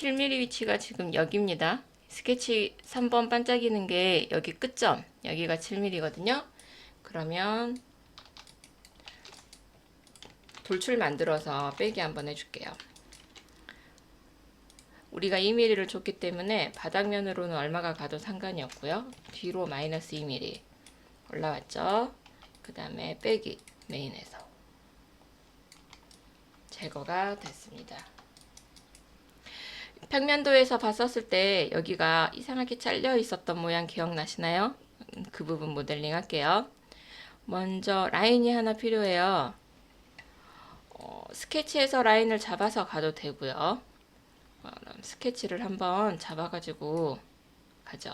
7mm 위치가 지금 여기입니다. 스케치 3번 반짝이는 게 여기 끝점, 여기가 7mm거든요. 그러면 돌출 만들어서 빼기 한번 해줄게요. 우리가 2mm를 줬기 때문에 바닥면으로는 얼마가 가도 상관이 없고요. 뒤로 마이너스 2mm 올라왔죠. 그 다음에 빼기 메인에서 제거가 됐습니다. 평면도에서 봤었을 때 여기가 이상하게 잘려 있었던 모양 기억나시나요? 그 부분 모델링 할게요. 먼저 라인이 하나 필요해요. 스케치에서 라인을 잡아서 가도 되고요. 그럼 스케치를 한번 잡아가지고 가죠.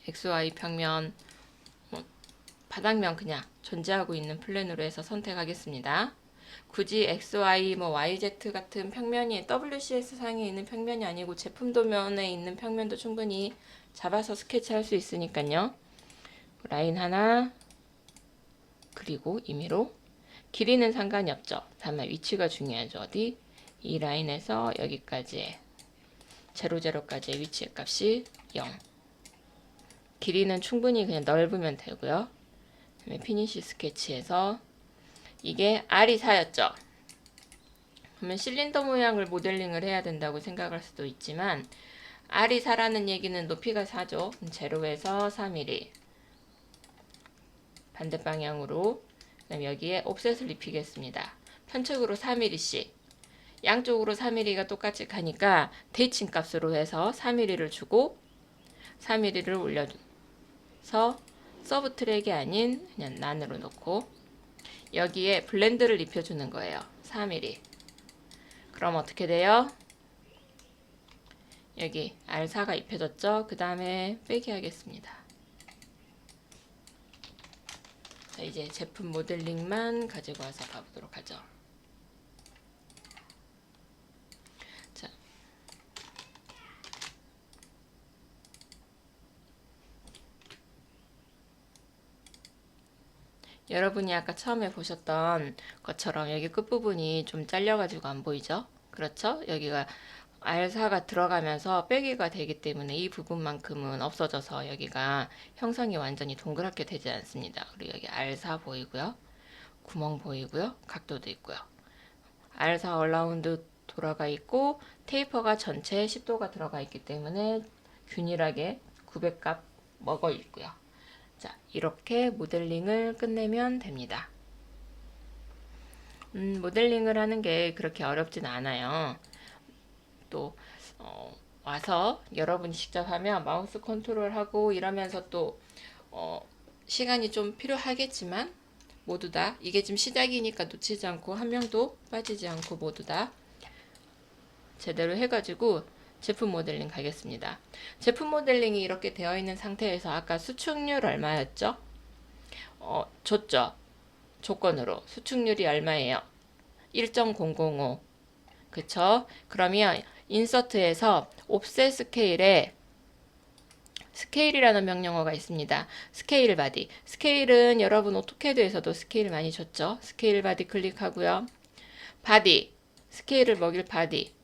XY 평면, 바닥면 그냥 존재하고 있는 플랜으로 해서 선택하겠습니다. 굳이 XY, YZ 같은 평면이 WCS 상에 있는 평면이 아니고 제품 도면에 있는 평면도 충분히 잡아서 스케치할 수 있으니까요. 라인 하나 그리고 임의로 길이는 상관이 없죠. 다만 위치가 중요하죠. 어디? 이 라인에서 여기까지 0,0까지의 위치의 값이 0. 길이는 충분히 그냥 넓으면 되고요. 그다음에 피니시 스케치에서 이게 R이 4였죠. 그러면 실린더 모양을 모델링을 해야 된다고 생각할 수도 있지만 R이 4라는 얘기는 높이가 4죠. 0에서 3mm 반대 방향으로 그다음 여기에 옵셋을 입히겠습니다. 편측으로 3mm씩 양쪽으로 3mm가 똑같이 가니까 대칭 값으로 해서 3mm를 주고 3mm를 올려서 서브 트랙이 아닌 그냥 난으로 놓고 여기에 블렌드를 입혀주는 거예요. 4mm. 그럼 어떻게 돼요? 여기 R4가 입혀졌죠? 그 다음에 빼기 하겠습니다. 자, 이제 제품 모델링만 가지고 와서 가보도록 하죠. 자, 여러분이 아까 처음에 보셨던 것처럼 여기 끝부분이 좀 잘려가지고 안 보이죠? 그렇죠? 여기가 R4가 들어가면서 빼기가 되기 때문에 이 부분만큼은 없어져서 여기가 형성이 완전히 동그랗게 되지 않습니다. 그리고 여기 R4 보이고요. 구멍 보이고요. 각도도 있고요. R4 얼라운드 돌아가 있고 테이퍼가 전체 10도가 들어가 있기 때문에 균일하게 900값 먹어 있고요. 자, 이렇게 모델링을 끝내면 됩니다. 모델링을 하는 게 그렇게 어렵진 않아요. 또 와서 여러분이 직접 하면 마우스 컨트롤하고 이러면서 또 시간이 좀 필요하겠지만 모두 다 이게 지금 시작이니까 놓치지 않고 한 명도 빠지지 않고 모두 다 제대로 해가지고 제품 모델링 가겠습니다. 제품 모델링이 이렇게 되어 있는 상태에서 아까 수축률 얼마였죠? 줬죠. 조건으로 수축률이 얼마예요? 1.005. 그쵸? 그러면 인서트에서 옵셋 스케일에 스케일이라는 명령어가 있습니다. 스케일 바디. 스케일은 여러분 오토캐드에서도 스케일 많이 줬죠? 스케일 바디 클릭하고요. 바디. 스케일을 먹일 바디.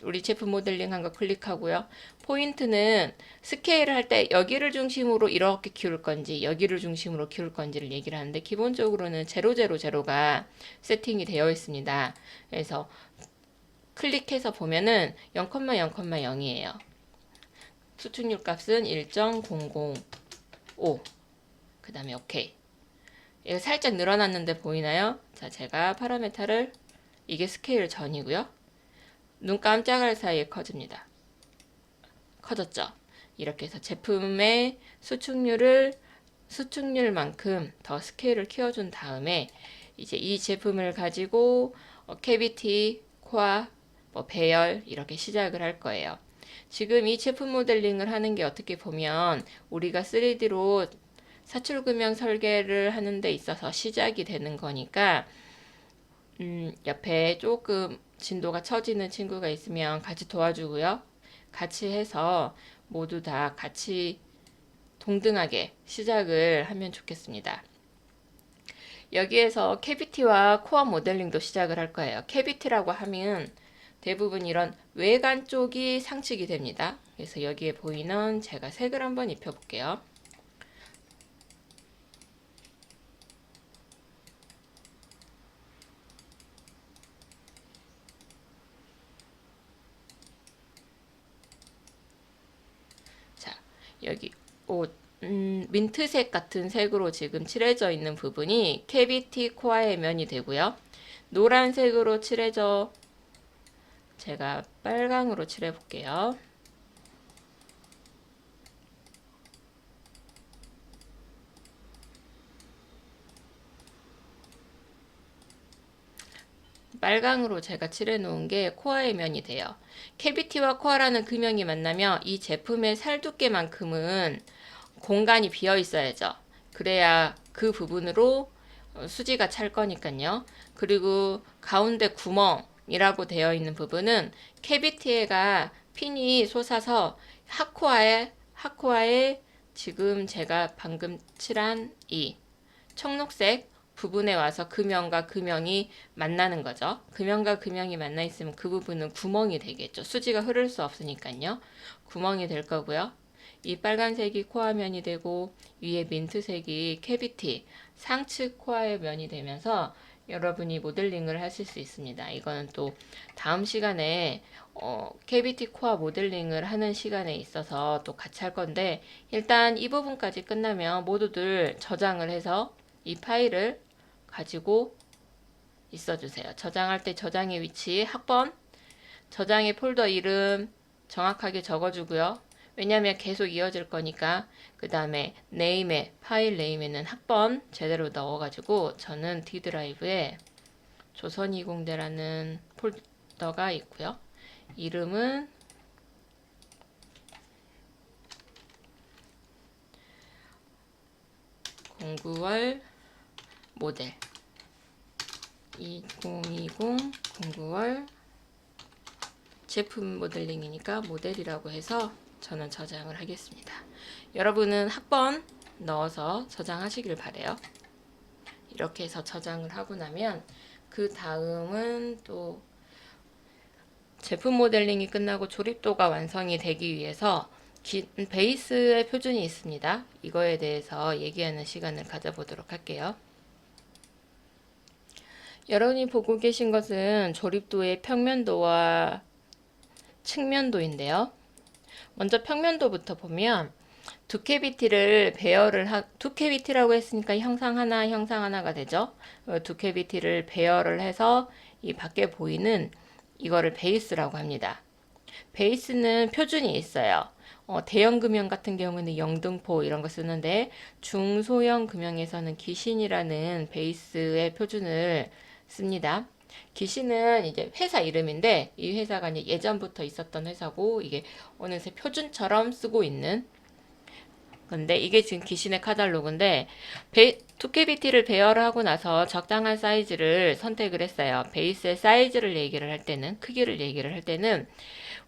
우리 제품 모델링 한 거 클릭하고요. 포인트는 스케일을 할 때 여기를 중심으로 이렇게 키울 건지 여기를 중심으로 키울 건지를 얘기를 하는데 기본적으로는 000가 세팅이 되어 있습니다. 그래서 클릭해서 보면은 0,0,0이에요. 수축률 값은 1.005. 그 다음에 OK. 이거 살짝 늘어났는데 보이나요? 자, 제가 파라메타를 이게 스케일 전이고요. 눈 깜짝할 사이에 커집니다. 커졌죠? 이렇게 해서 제품의 수축률만큼 더 스케일을 키워준 다음에 이제 이 제품을 가지고 캐비티, 코아, 배열 이렇게 시작을 할 거예요. 지금 이 제품 모델링을 하는 게 어떻게 보면 우리가 3D로 사출금형 설계를 하는 데 있어서 시작이 되는 거니까 옆에 조금 진도가 처지는 친구가 있으면 같이 도와주고요. 같이 해서 모두 다 같이 동등하게 시작을 하면 좋겠습니다. 여기에서 캐비티와 코어 모델링도 시작을 할 거예요. 캐비티라고 하면 대부분 이런 외관 쪽이 상측이 됩니다. 그래서 여기에 보이는 제가 색을 한번 입혀볼게요. 자, 여기 옷 민트색 같은 색으로 지금 칠해져 있는 부분이 캐비티 코어의 면이 되고요. 노란색으로 칠해져 제가 빨강으로 칠해 볼게요. 빨강으로 제가 칠해 놓은 게 코어의 면이 돼요. 캐비티와 코어라는 금형이 만나면 이 제품의 살 두께만큼은 공간이 비어 있어야죠. 그래야 그 부분으로 수지가 찰 거니까요. 그리고 가운데 구멍이라고 되어 있는 부분은 캐비티에가 핀이 솟아서 하코아에 지금 제가 방금 칠한 이 청록색 부분에 와서 금형과 금형이 만나는 거죠. 금형과 금형이 만나 있으면 그 부분은 구멍이 되겠죠. 수지가 흐를 수 없으니까요. 구멍이 될 거고요. 이 빨간색이 코어 면이 되고 위에 민트색이 캐비티 상측 코어의 면이 되면서 여러분이 모델링을 하실 수 있습니다. 이거는 또 다음 시간에 캐비티 코어 모델링을 하는 시간에 있어서 또 같이 할 건데 일단 이 부분까지 끝나면 모두들 저장을 해서 이 파일을 가지고 있어 주세요. 저장할 때 저장의 위치, 학번, 저장의 폴더 이름 정확하게 적어 주고요. 왜냐하면 계속 이어질 거니까. 그 다음에 네임에 파일 네임에는 학번 제대로 넣어가지고 저는 D 드라이브에 조선20대라는 폴더가 있고요. 이름은 공구월 모델 2020 공구월 제품 모델링이니까 모델이라고 해서 저는 저장을 하겠습니다. 여러분은 학번 넣어서 저장하시길 바래요. 이렇게 해서 저장을 하고 나면 그 다음은 또 제품 모델링이 끝나고 조립도가 완성이 되기 위해서 베이스의 표준이 있습니다. 이거에 대해서 얘기하는 시간을 가져보도록 할게요. 여러분이 보고 계신 것은 조립도의 평면도와 측면도인데요. 먼저 평면도부터 보면 두캐비티라고 했으니까 형상 하나가 되죠. 두캐비티를 배열을 해서 이 밖에 보이는 이거를 베이스라고 합니다. 베이스는 표준이 있어요. 대형 금형 같은 경우는 영등포 이런 거 쓰는데 중소형 금형에서는 기신이라는 베이스의 표준을 씁니다. 기신은 이제 회사 이름인데 이 회사가 이제 예전부터 있었던 회사고 이게 어느새 표준처럼 쓰고 있는 건데 이게 지금 기신의 카탈로그인데 두께비티를 배열하고 나서 적당한 사이즈를 선택을 했어요. 베이스의 사이즈를 얘기를 할 때는 크기를 얘기를 할 때는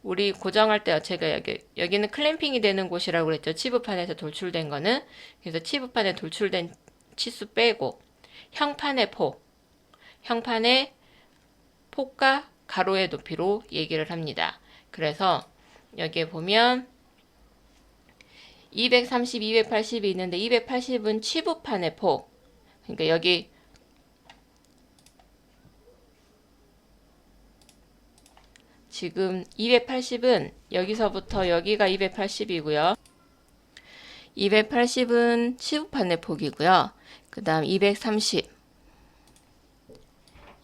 우리 고정할 때 제가 여기는 클램핑이 되는 곳이라고 그랬죠. 치부판에서 돌출된 거는 그래서 치부판에 돌출된 치수 빼고 형판의 폭과 가로의 높이로 얘기를 합니다. 그래서 여기에 보면 230, 280이 있는데 280은 치부판의 폭. 그러니까 여기 지금 280은 여기서부터 여기가 280이고요. 280은 치부판의 폭이고요. 그 다음 230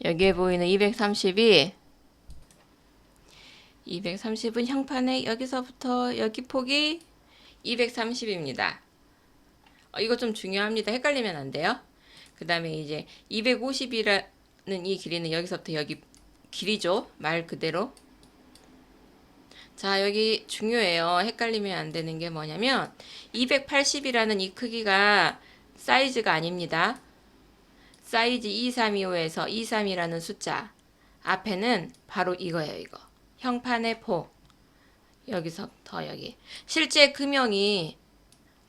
여기에 보이는 230은 형판의 여기서부터 여기 폭이 230입니다. 이거 좀 중요합니다. 헷갈리면 안 돼요. 그 다음에 이제 250이라는 이 길이는 여기서부터 여기 길이죠. 말 그대로. 자, 여기 중요해요. 헷갈리면 안 되는 게 뭐냐면 280이라는 이 크기가 사이즈가 아닙니다. 사이즈 2325에서 23이라는 숫자 앞에는 바로 이거예요. 이거. 형판의 폭. 여기서부터 여기. 실제 금형이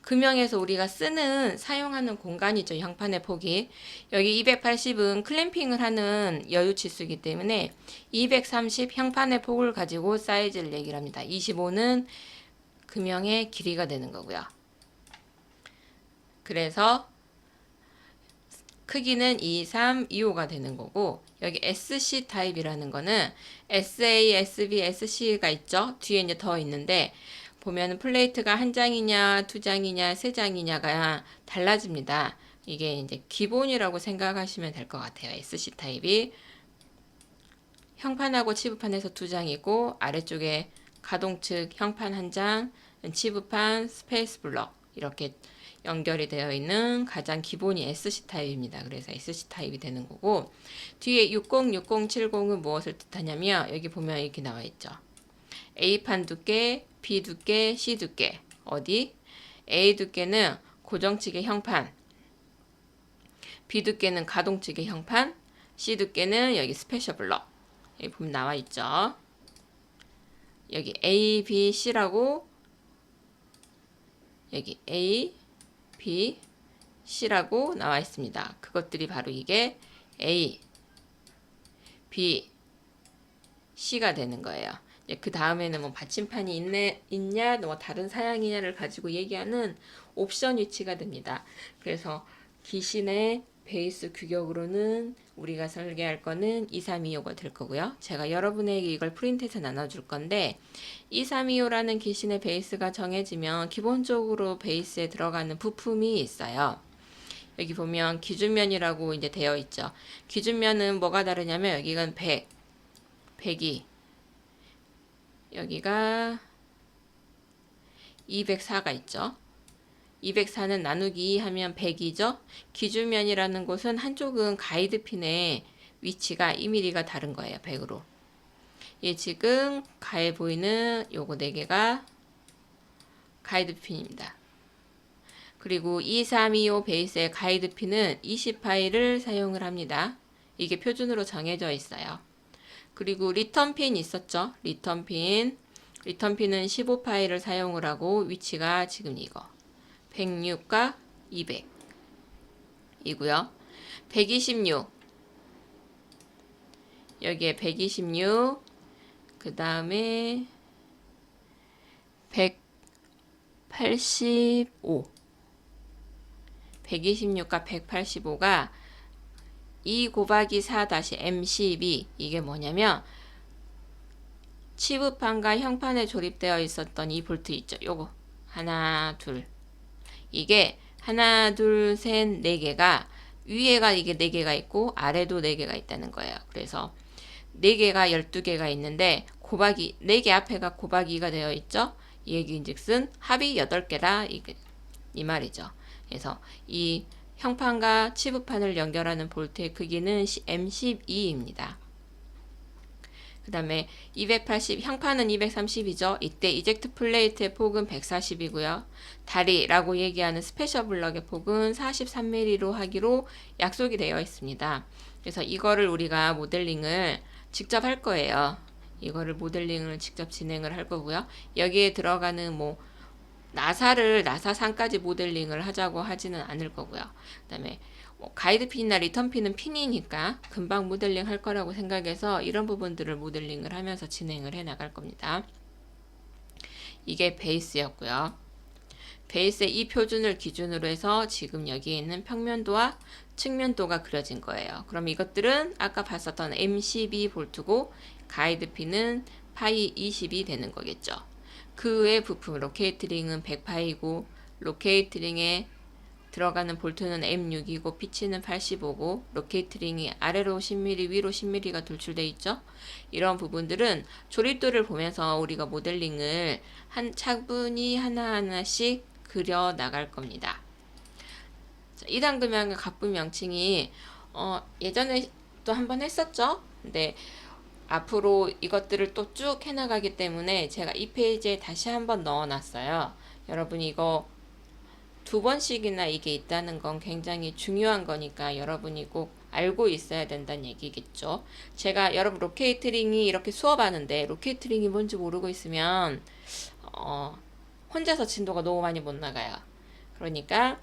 금형에서 우리가 쓰는 사용하는 공간이죠. 형판의 폭이. 여기 280은 클램핑을 하는 여유 치수이기 때문에 230 형판의 폭을 가지고 사이즈를 얘기를 합니다. 25는 금형의 길이가 되는 거고요. 그래서 크기는 2, 3, 2호가 되는 거고, 여기 SC 타입이라는 거는 SA, SB, SC가 있죠. 뒤에 이제 더 있는데 보면 플레이트가 한 장이냐, 두 장이냐, 세 장이냐가 달라집니다. 이게 이제 기본이라고 생각하시면 될 것 같아요. SC 타입이 형판하고 치부판에서 두 장이고, 아래쪽에 가동측 형판 한 장, 치부판, 스페이스 블럭 이렇게 연결이 되어 있는 가장 기본이 SC 타입입니다. 그래서 SC 타입이 되는 거고, 뒤에 60, 60, 70은 무엇을 뜻하냐면 여기 보면 이렇게 나와 있죠. A판 두께, B 두께, C 두께. 어디? A 두께는 고정측의 형판, B 두께는 가동측의 형판, C 두께는 여기 스페셜 블럭. 여기 보면 나와 있죠. 여기 A, B, C라고, 여기 A, B, C라고 나와 있습니다. 그것들이 바로 이게 A, B, C가 되는 거예요. 그 다음에는 뭐 받침판이 있냐, 뭐 다른 사양이냐를 가지고 얘기하는 옵션 위치가 됩니다. 그래서 기신의 베이스 규격으로는 우리가 설계할 거는 2325가 될 거고요. 제가 여러분에게 이걸 프린트해서 나눠줄 건데 2325라는 기신의 베이스가 정해지면 기본적으로 베이스에 들어가는 부품이 있어요. 여기 보면 기준면이라고 이제 되어 있죠. 기준면은 뭐가 다르냐면 여기가 100, 102, 여기가 204가 있죠. 204는 나누기 2 하면 100이죠. 기준면이라는 곳은 한쪽은 가이드핀의 위치가 2mm가 다른 거예요. 100으로. 예, 지금 가에 보이는 요거 4개가 가이드핀입니다. 그리고 2325 베이스의 가이드핀은 20파이를 사용을 합니다. 이게 표준으로 정해져 있어요. 그리고 리턴핀 있었죠. 리턴핀은 15파이를 사용을 하고 위치가 지금 이거 106과 200 이고요. 126 여기에 126 그 다음에 185 126과 185가 2 곱하기 4 다시 M12 이게 뭐냐면 치부판과 형판에 조립되어 있었던 이 볼트 있죠. 요거 하나 둘 이게 하나 둘 셋 4개가 위에가 이게 4개가 있고 아래도 4개가 있다는 거예요. 그래서 4개가 12개가 있는데 곱하기 4개 앞에가 곱하기 2가 되어 있죠. 이 얘기인즉슨 합이 8개라 이 말이죠. 그래서 이 형판과 치부판을 연결하는 볼트의 크기는 M12입니다. 그 다음에 280 형판은 230이죠. 이때 이젝트 플레이트의 폭은 140이고요. 다리라고 얘기하는 스페셜 블럭의 폭은 43mm로 하기로 약속이 되어 있습니다. 그래서 이거를 우리가 모델링을 직접 할 거예요. 이거를 모델링을 직접 진행을 할 거고요. 여기에 들어가는 뭐 나사상까지 모델링을 하자고 하지는 않을 거고요. 그 다음에 가이드핀이나 리턴핀은 핀이니까 금방 모델링 할 거라고 생각해서 이런 부분들을 모델링을 하면서 진행을 해 나갈 겁니다. 이게 베이스였고요. 베이스의 이 표준을 기준으로 해서 지금 여기에 있는 평면도와 측면도가 그려진 거예요. 그럼 이것들은 아까 봤었던 M12 볼트고 가이드핀은 파이 20이 되는 거겠죠. 그 외 부품 로케이트링은 100파이고 로케이트링에 들어가는 볼트는 M6이고 피치는 85고 로케이트링이 아래로 10mm 위로 10mm가 돌출되어 있죠. 이런 부분들은 조립도를 보면서 우리가 모델링을 차분히 하나하나씩 그려 나갈 겁니다. 2단 금형의 각분 명칭이 예전에 또 한번 했었죠. 근데 앞으로 이것들을 또 쭉 해나가기 때문에 제가 이 페이지에 다시 한번 넣어놨어요. 여러분 이거 2번씩이나 이게 있다는 건 굉장히 중요한 거니까 여러분이 꼭 알고 있어야 된다는 얘기겠죠. 제가 여러분 로케이트링이 이렇게 수업하는데 로케이트링이 뭔지 모르고 있으면 혼자서 진도가 너무 많이 못 나가요. 그러니까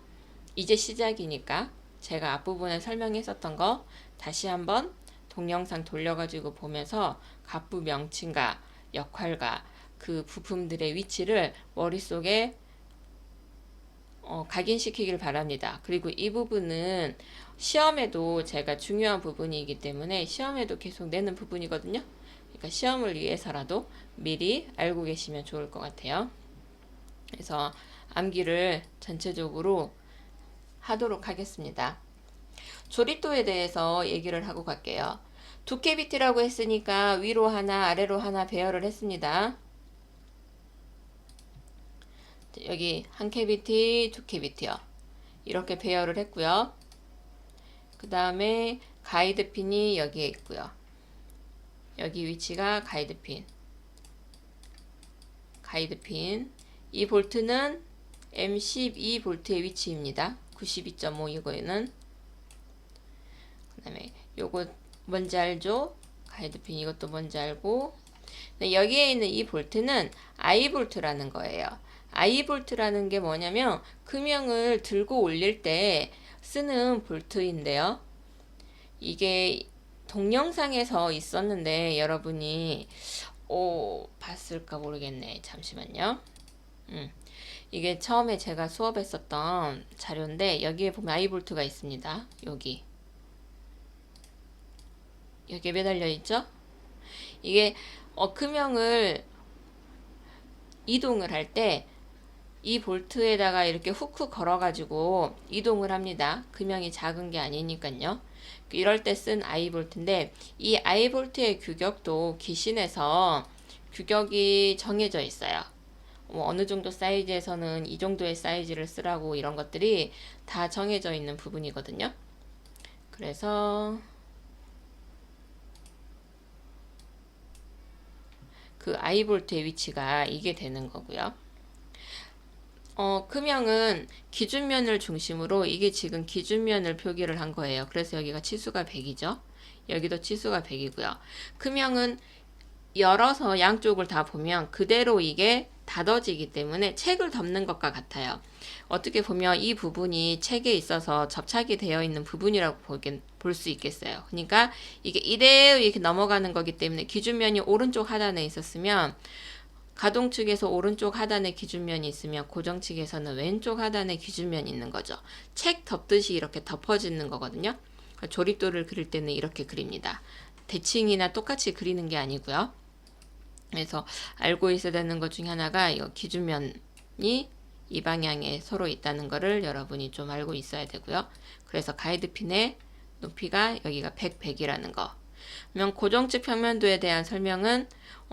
이제 시작이니까 제가 앞부분에 설명했었던 거 다시 한번 동영상 돌려가지고 보면서 갑부 명칭과 역할과 그 부품들의 위치를 머릿속에 각인시키길 바랍니다. 그리고 이 부분은 시험에도 제가 중요한 부분이기 때문에 시험에도 계속 내는 부분이거든요. 그러니까 시험을 위해서라도 미리 알고 계시면 좋을 것 같아요. 그래서 암기를 전체적으로 하도록 하겠습니다. 조립도에 대해서 얘기를 하고 갈게요. 두 캐비티라고 했으니까 위로 하나 아래로 하나 배열을 했습니다. 여기 한 캐비티, 두 캐비티요. 이렇게 배열을 했고요. 그 다음에 가이드핀이 여기에 있고요. 여기 위치가 가이드핀. 이 볼트는 M12 볼트의 위치입니다. 92.5 이거는. 그 다음에 요거 뭔지 알죠? 가이드핀 이것도 뭔지 알고. 여기에 있는 이 볼트는 I볼트라는 거예요. I볼트라는 게 뭐냐면 금형을 들고 올릴 때 쓰는 볼트인데요. 이게 동영상에서 있었는데 여러분이 봤을까 모르겠네. 잠시만요. 이게 처음에 제가 수업했었던 자료인데 여기에 보면 I볼트가 있습니다. 여기에 매달려 있죠? 이게 금형을 이동을 할 때 이 볼트에다가 이렇게 훅훅 걸어가지고 이동을 합니다. 금형이 작은 게 아니니까요. 이럴 때 쓴 I볼트인데 이 I볼트의 규격도 기신에서 규격이 정해져 있어요. 어느 정도 사이즈에서는 이 정도의 사이즈를 쓰라고 이런 것들이 다 정해져 있는 부분이거든요. 그래서 그 I볼트의 위치가 이게 되는 거고요. 금형은 기준면을 중심으로 이게 지금 기준면을 표기를 한 거예요. 그래서 여기가 치수가 100이죠. 여기도 치수가 100이고요. 금형은 열어서 양쪽을 다 보면 그대로 이게 닫아지기 때문에 책을 덮는 것과 같아요. 어떻게 보면 이 부분이 책에 있어서 접착이 되어 있는 부분이라고 볼 수 있겠어요. 그러니까 이게 이대로 이렇게 넘어가는 거기 때문에 기준면이 오른쪽 하단에 있었으면 가동 측에서 오른쪽 하단에 기준면이 있으면 고정 측에서는 왼쪽 하단에 기준면이 있는 거죠. 책 덮듯이 이렇게 덮어지는 거거든요. 조립도를 그릴 때는 이렇게 그립니다. 대칭이나 똑같이 그리는 게 아니고요. 그래서 알고 있어야 되는 것 중에 하나가 이 기준면이 이 방향에 서로 있다는 거를 여러분이 좀 알고 있어야 되고요. 그래서 가이드핀의 높이가 여기가 100, 100이라는 거. 그러면 고정측 평면도에 대한 설명은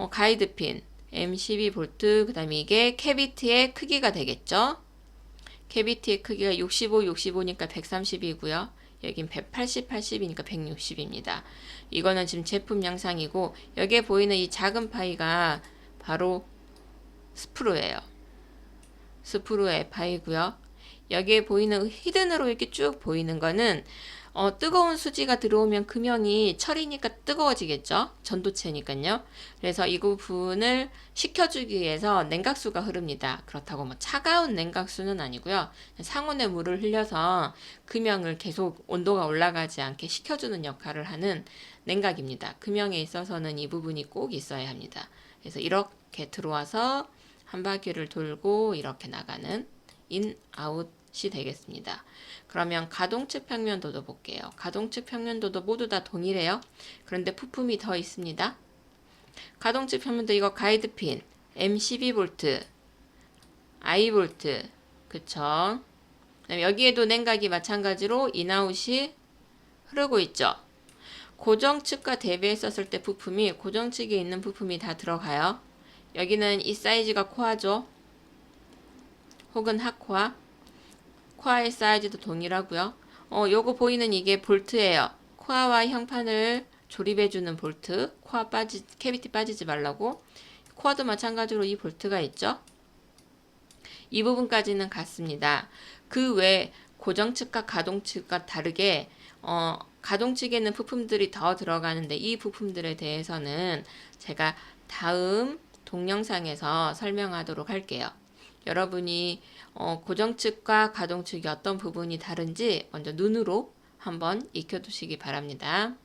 가이드핀 M12V 그 다음에 이게 캐비티의 크기가 되겠죠. 캐비티의 크기가 65, 65니까 130이고요. 여긴 180, 80이니까 160입니다. 이거는 지금 제품 양상이고 여기에 보이는 이 작은 파이가 바로 스프루예요. 스프루의 파이고요. 여기에 보이는 히든으로 이렇게 쭉 보이는 거는 뜨거운 수지가 들어오면 금형이 철이니까 뜨거워지겠죠. 전도체니까요. 그래서 이 부분을 식혀주기 위해서 냉각수가 흐릅니다. 그렇다고 뭐 차가운 냉각수는 아니고요. 상온에 물을 흘려서 금형을 계속 온도가 올라가지 않게 식혀주는 역할을 하는 냉각입니다. 금형에 있어서는 이 부분이 꼭 있어야 합니다. 그래서 이렇게 들어와서 한 바퀴를 돌고 이렇게 나가는 인, 아웃이 되겠습니다. 그러면 가동측 평면도도 볼게요. 가동측 평면도도 모두 다 동일해요. 그런데 부품이 더 있습니다. 가동측 평면도 이거 가이드핀, M12V, I볼트, 그쵸? 여기에도 냉각이 마찬가지로 인아웃이 흐르고 있죠. 고정측과 대비했었을 때 부품이 고정측에 있는 부품이 다 들어가요. 여기는 이 사이즈가 코아죠. 혹은 하코아. 코아의 사이즈도 동일하고요. 요거 보이는 이게 볼트예요. 코아와 형판을 조립해주는 볼트. 캐비티 빠지지 말라고. 코아도 마찬가지로 이 볼트가 있죠. 이 부분까지는 같습니다. 그 외 고정측과 가동측과 다르게 가동측에는 부품들이 더 들어가는데 이 부품들에 대해서는 제가 다음 동영상에서 설명하도록 할게요. 여러분이 고정측과 가동측이 어떤 부분이 다른지 먼저 눈으로 한번 익혀두시기 바랍니다.